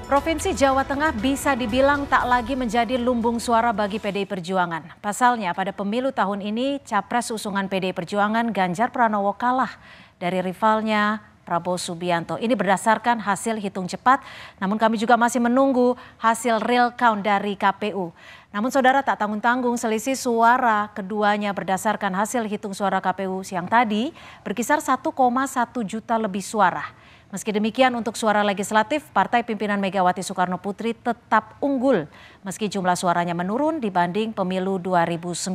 Provinsi Jawa Tengah bisa dibilang tak lagi menjadi lumbung suara bagi PDI Perjuangan. Pasalnya pada pemilu tahun ini capres usungan PDI Perjuangan Ganjar Pranowo kalah dari rivalnya Prabowo Subianto. Ini berdasarkan hasil hitung cepat, namun kami juga masih menunggu hasil real count dari KPU. Namun saudara, tak tanggung-tanggung selisih suara keduanya berdasarkan hasil hitung suara KPU siang tadi berkisar 1,1 juta lebih suara. Meski demikian untuk suara legislatif, partai pimpinan Megawati Soekarno Putri tetap unggul meski jumlah suaranya menurun dibanding pemilu 2019.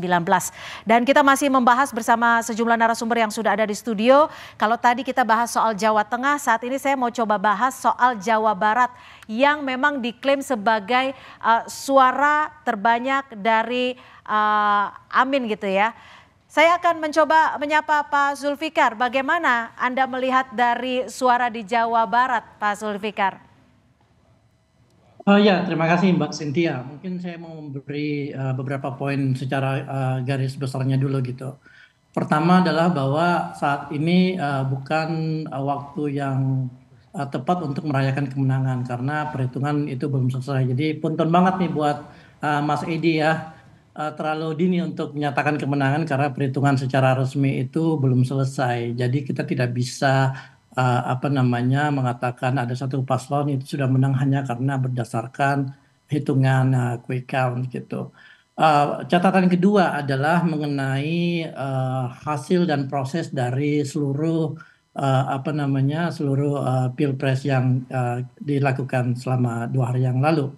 Dan kita masih membahas bersama sejumlah narasumber yang sudah ada di studio. Kalau tadi kita bahas soal Jawa Tengah, saat ini saya mau coba bahas soal Jawa Barat yang memang diklaim sebagai suara terbanyak dari Amin gitu ya. Saya akan mencoba menyapa Pak Zulfikar. Bagaimana Anda melihat dari suara di Jawa Barat, Pak Zulfikar? Ya, terima kasih Mbak Cynthia. Mungkin saya mau memberi beberapa poin secara garis besarnya dulu gitu. Pertama adalah bahwa saat ini bukan waktu yang tepat untuk merayakan kemenangan karena perhitungan itu belum selesai. Jadi punten banget nih buat Mas Edi ya. Terlalu dini untuk menyatakan kemenangan karena perhitungan secara resmi itu belum selesai. Jadi kita tidak bisa mengatakan ada satu paslon itu sudah menang hanya karena berdasarkan hitungan quick count gitu. Catatan kedua adalah mengenai hasil dan proses dari seluruh pilpres yang dilakukan selama 2 hari yang lalu.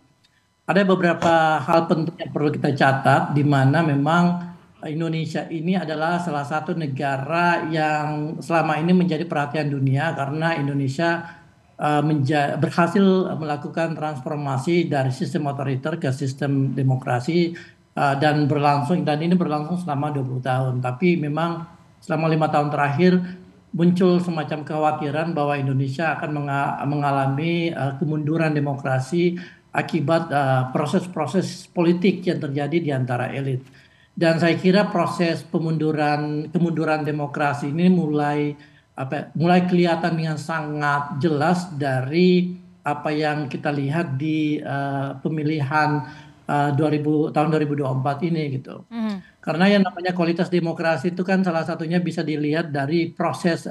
Ada beberapa hal penting yang perlu kita catat, di mana memang Indonesia ini adalah salah satu negara yang selama ini menjadi perhatian dunia karena Indonesia berhasil melakukan transformasi dari sistem otoriter ke sistem demokrasi dan ini berlangsung selama 20 tahun. Tapi memang selama 5 tahun terakhir muncul semacam kekhawatiran bahwa Indonesia akan mengalami kemunduran demokrasi akibat proses-proses politik yang terjadi di antara elit. Dan saya kira proses kemunduran demokrasi ini mulai kelihatan dengan sangat jelas dari apa yang kita lihat di pemilihan tahun 2024 ini gitu. Karena yang namanya kualitas demokrasi itu kan salah satunya bisa dilihat dari proses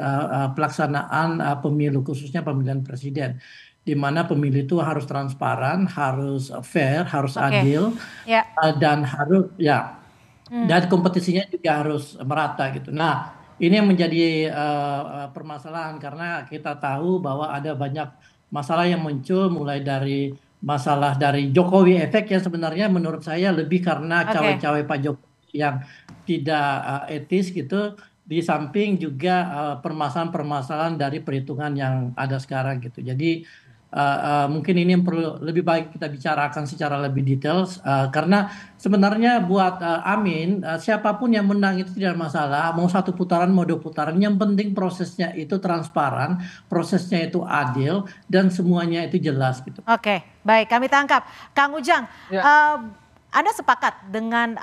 pelaksanaan pemilu, khususnya pemilihan presiden, di mana pemilu itu harus transparan, harus fair, harus adil, dan harus dan kompetisinya juga harus merata gitu. Nah, ini yang menjadi permasalahan karena kita tahu bahwa ada banyak masalah yang muncul, mulai dari masalah dari Jokowi efek yang sebenarnya menurut saya lebih karena cawe-cawe Pak Jokowi yang tidak etis gitu. Di samping juga permasalahan-permasalahan dari perhitungan yang ada sekarang gitu. Jadi mungkin ini yang perlu lebih baik kita bicarakan secara lebih detail karena sebenarnya buat Amin siapapun yang menang itu tidak masalah, mau 1 putaran mau 2 putaran, yang penting prosesnya itu transparan, prosesnya itu adil dan semuanya itu jelas gitu. Oke, baik, kami tangkap. Kang Ujang, Anda sepakat dengan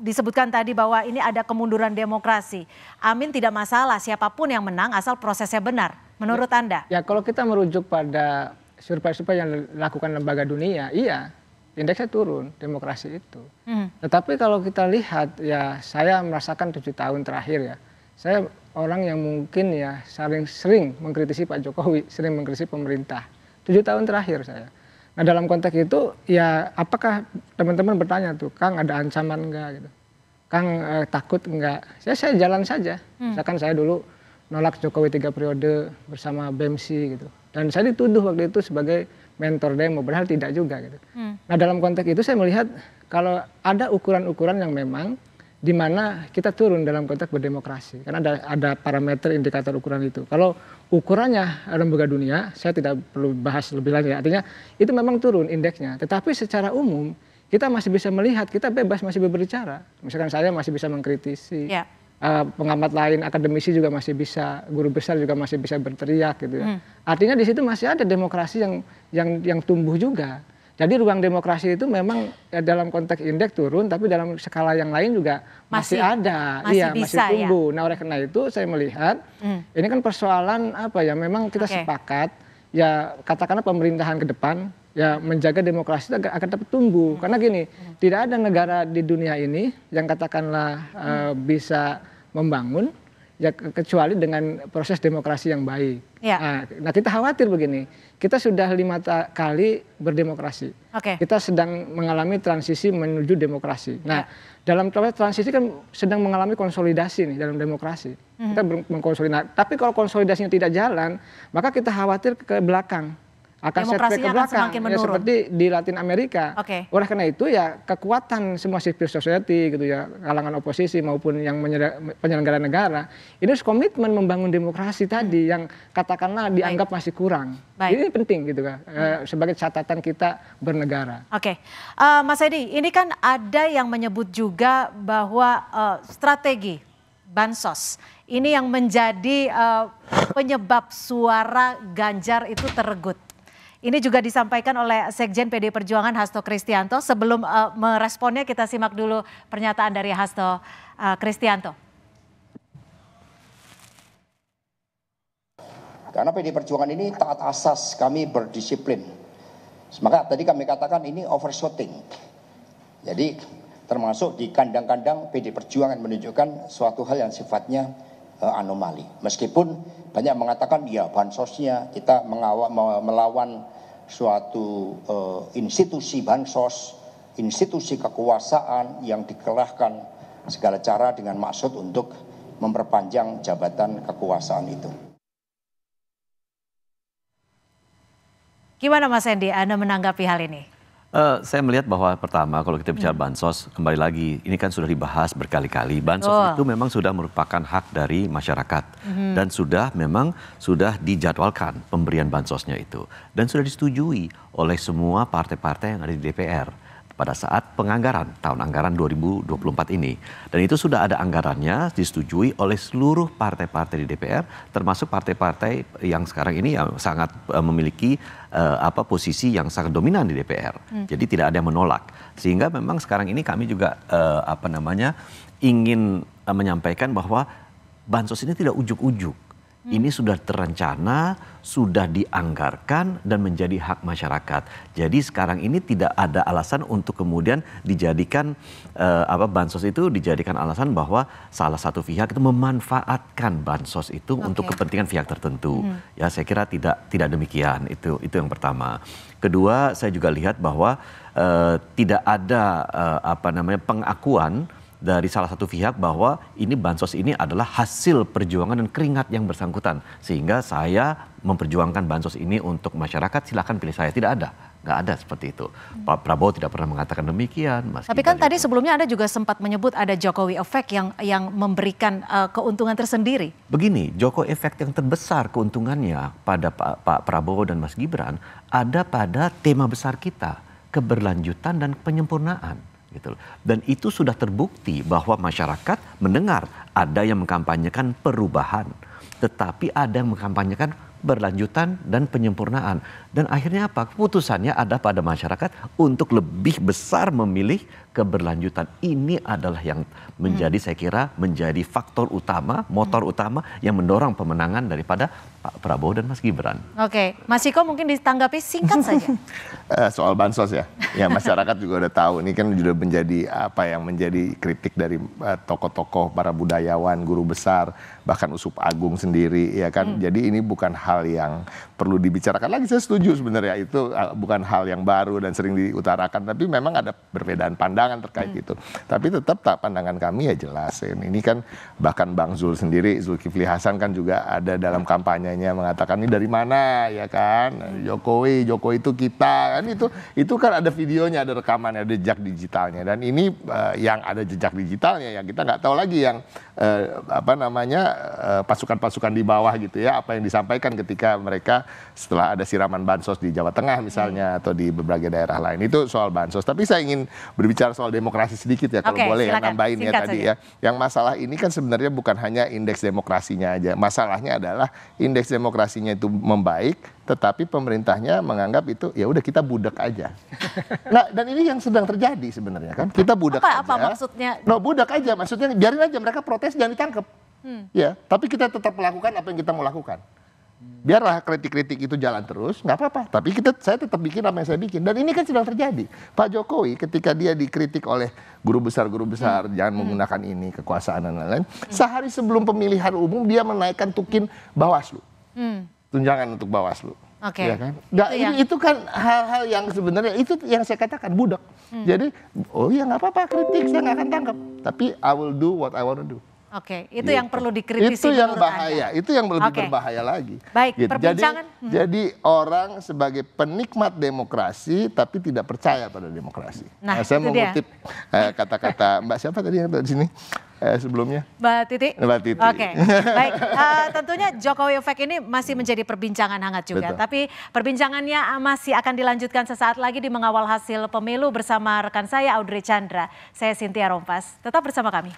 disebutkan tadi bahwa ini ada kemunduran demokrasi. Amin tidak masalah siapapun yang menang asal prosesnya benar. Menurut Anda? Ya, kalau kita merujuk pada survei-survei yang dilakukan lembaga dunia, iya, indeksnya turun demokrasi itu. Tetapi kalau kita lihat, ya saya merasakan 7 tahun terakhir ya, saya orang yang mungkin ya sering mengkritisi Pak Jokowi, sering mengkritisi pemerintah. 7 tahun terakhir saya. Nah dalam konteks itu ya apakah teman-teman bertanya tuh, Kang ada ancaman enggak gitu? Kang takut enggak? Saya jalan saja. Misalkan saya dulu nolak Jokowi 3 periode bersama BEMSI gitu. Dan saya dituduh waktu itu sebagai mentor demo, padahal tidak juga gitu. Nah dalam konteks itu saya melihat kalau ada ukuran-ukuran yang memang di mana kita turun dalam konteks berdemokrasi. Karena ada parameter indikator ukuran itu. Kalau ukurannya lembaga dunia, saya tidak perlu bahas lebih lanjut. Artinya itu memang turun indeksnya. Tetapi secara umum kita masih bisa melihat, kita bebas masih berbicara. Misalkan saya masih bisa mengkritisi. Pengamat lain, akademisi juga masih bisa, guru besar juga masih bisa berteriak gitu ya. Artinya di situ masih ada demokrasi yang tumbuh juga. Jadi ruang demokrasi itu memang ya, dalam konteks indeks turun, tapi dalam skala yang lain juga masih ada, masih tumbuh. Nah oleh karena itu saya melihat ini kan persoalan apa ya? Memang kita sepakat ya katakanlah pemerintahan ke depan ya menjaga demokrasi agar dapat tumbuh. Karena gini, tidak ada negara di dunia ini yang katakanlah bisa membangun ya kecuali dengan proses demokrasi yang baik. Ya. Nah kita khawatir begini, kita sudah 5 kali berdemokrasi. Kita sedang mengalami transisi menuju demokrasi. Nah dalam transisi kan sedang mengalami konsolidasi nih dalam demokrasi. Kita mengkonsolidasi. Tapi kalau konsolidasinya tidak jalan, maka kita khawatir ke belakang. Akan setback ke belakang, ya seperti di Latin Amerika. Oleh karena itu ya kekuatan semua civil society gitu ya, kalangan oposisi maupun yang penyelenggara negara, ini harus komitmen membangun demokrasi tadi yang katakanlah dianggap masih kurang. Ini penting gitu kan, sebagai catatan kita bernegara. Mas Edi, ini kan ada yang menyebut juga bahwa strategi bansos ini yang menjadi penyebab suara Ganjar itu teregut. Ini juga disampaikan oleh Sekjen PD Perjuangan Hasto Kristianto. Sebelum meresponnya kita simak dulu pernyataan dari Hasto Kristianto. Karena PD Perjuangan ini taat asas, kami berdisiplin. Maka tadi kami katakan ini overshooting. Jadi termasuk di kandang-kandang PD Perjuangan menunjukkan suatu hal yang sifatnya anomali. Meskipun banyak mengatakan ya bansosnya kita melawan suatu institusi bansos, institusi kekuasaan yang dikerahkan segala cara dengan maksud untuk memperpanjang jabatan kekuasaan itu. Gimana Mas Endi, Anda menanggapi hal ini? Saya melihat bahwa pertama kalau kita bicara bansos, kembali lagi ini kan sudah dibahas berkali-kali. Bansos itu memang sudah merupakan hak dari masyarakat dan memang sudah dijadwalkan pemberian bansosnya itu dan sudah disetujui oleh semua partai-partai yang ada di DPR pada saat penganggaran tahun anggaran 2024 ini. Dan itu sudah ada anggarannya disetujui oleh seluruh partai-partai di DPR, termasuk partai-partai yang sekarang ini yang sangat memiliki posisi yang sangat dominan di DPR. Jadi tidak ada yang menolak. Sehingga memang sekarang ini kami juga ingin menyampaikan bahwa bansos ini tidak ujuk-ujuk. Ini sudah terencana, sudah dianggarkan dan menjadi hak masyarakat. Jadi sekarang ini tidak ada alasan untuk kemudian dijadikan bansos itu dijadikan alasan bahwa salah satu pihak itu memanfaatkan bansos itu untuk kepentingan pihak tertentu. Ya saya kira tidak demikian. Itu yang pertama. Kedua, saya juga lihat bahwa tidak ada pengakuan dari salah satu pihak bahwa ini bansos ini adalah hasil perjuangan dan keringat yang bersangkutan. Sehingga saya memperjuangkan bansos ini untuk masyarakat, silakan pilih saya. Tidak ada, nggak ada seperti itu. Pak Prabowo tidak pernah mengatakan demikian. Tapi kan tadi sebelumnya Anda juga sempat menyebut ada Jokowi Effect yang memberikan keuntungan tersendiri. Begini, Jokowi Effect yang terbesar keuntungannya pada Pak Prabowo dan Mas Gibran ada pada tema besar kita, keberlanjutan dan penyempurnaan. Dan itu sudah terbukti bahwa masyarakat mendengar ada yang mengkampanyekan perubahan, tetapi ada yang mengkampanyekan berlanjutan dan penyempurnaan. Dan akhirnya apa? Keputusannya ada pada masyarakat untuk lebih besar memilih keberlanjutan. Ini adalah yang menjadi saya kira menjadi faktor utama, motor utama yang mendorong pemenangan daripada Pak Prabowo dan Mas Gibran. Mas Ciko mungkin ditanggapi singkat saja. Soal bansos ya masyarakat juga udah tahu. Ini kan sudah menjadi yang menjadi kritik dari tokoh-tokoh, para budayawan, guru besar, bahkan Uskup Agung sendiri ya kan. Jadi ini bukan hal yang perlu dibicarakan lagi. Saya setuju sebenarnya itu bukan hal yang baru dan sering diutarakan. Tapi memang ada perbedaan pandangan terkait itu. Tapi tetap pandangan kami ya jelas. Ini kan bahkan Bang Zul sendiri, Zulkifli Hasan kan juga ada dalam kampanyenya mengatakan ini dari mana ya kan. Jokowi itu kita kan itu kan ada videonya, ada rekamannya, ada jejak digitalnya. Dan ini yang ada jejak digitalnya yang kita nggak tahu lagi yang pasukan-pasukan di bawah gitu ya, apa yang disampaikan ketika mereka setelah ada siraman bansos di Jawa Tengah misalnya atau di berbagai daerah lain. Itu soal bansos. Tapi saya ingin berbicara soal demokrasi sedikit ya kalau boleh ya, nambahin ya tadi ya. Yang masalah ini kan sebenarnya bukan hanya indeks demokrasinya aja. Masalahnya adalah indeks demokrasinya itu membaik, tetapi pemerintahnya menganggap itu ya udah kita budak aja. Nah, dan ini yang sedang terjadi sebenarnya kan. Kita budak aja. Apa maksudnya? No, budak aja. Maksudnya biarin aja mereka protes, jangan ditangkap. Ya, tapi kita tetap melakukan apa yang kita mau lakukan. Biarlah kritik-kritik itu jalan terus, nggak apa-apa. Tapi saya tetap bikin apa yang saya bikin. Dan ini kan sedang terjadi. Pak Jokowi ketika dia dikritik oleh guru besar jangan menggunakan ini, kekuasaan dan lain-lain. Sehari sebelum pemilihan umum dia menaikkan tukin Bawaslu. Tunjangan untuk Bawaslu. Oke. Ya kan? Nah, itu kan hal-hal yang sebenarnya itu yang saya katakan budak. Jadi, oh ya nggak apa-apa kritik, saya nggak akan tangkap. Tapi I will do what I want to do. Oke, itu yang perlu dikritisi. Itu yang bahaya, itu yang lebih berbahaya lagi. Baik, gitu. perbincangan. Jadi orang sebagai penikmat demokrasi tapi tidak percaya pada demokrasi. Nah, saya itu mengutip kata-kata Mbak siapa tadi yang di sini sebelumnya? Mbak Titi. Mbak Titi. Oke, baik. Tentunya Jokowi Effect ini masih menjadi perbincangan hangat juga. Betul. Tapi perbincangannya masih akan dilanjutkan sesaat lagi di Mengawal Hasil Pemilu bersama rekan saya Audrey Chandra. Saya Cynthia Rompas. Tetap bersama kami.